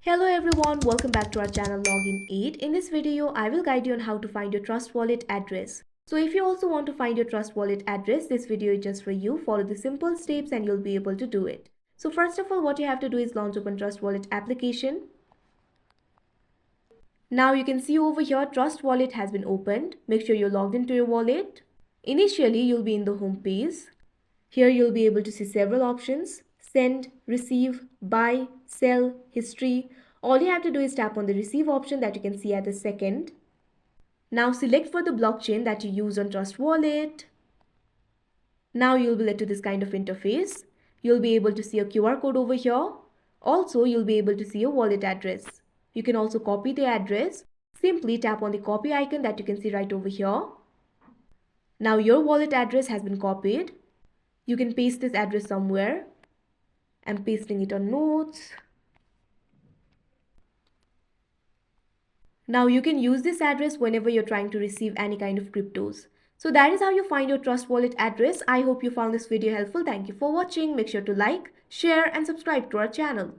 Hello everyone, welcome back to our channel Login 8. In this video, I will guide you on how to find your Trust Wallet address. So if you also want to find your Trust Wallet address, this video is just for you. Follow the simple steps and you'll be able to do it. So first of all, what you have to do is launch open Trust Wallet application. Now you can see over here, Trust Wallet has been opened. Make sure you're logged into your wallet. Initially, you'll be in the home page. Here you'll be able to see several options: send, receive, buy, sell, history. All you have to do is tap on the receive option that you can see at the second. Now select for the blockchain that you use on Trust Wallet. Now you'll be led to this kind of interface. You'll be able to see a QR code over here. Also, you'll be able to see your wallet address. You can also copy the address. Simply tap on the copy icon that you can see right over here. Now your wallet address has been copied. You can paste this address somewhere. I'm pasting it on notes. Now you can use this address whenever you're trying to receive any kind of cryptos. So that is how you find your Trust Wallet address. I hope you found this video helpful. Thank you for watching. Make sure to like, share and subscribe to our channel.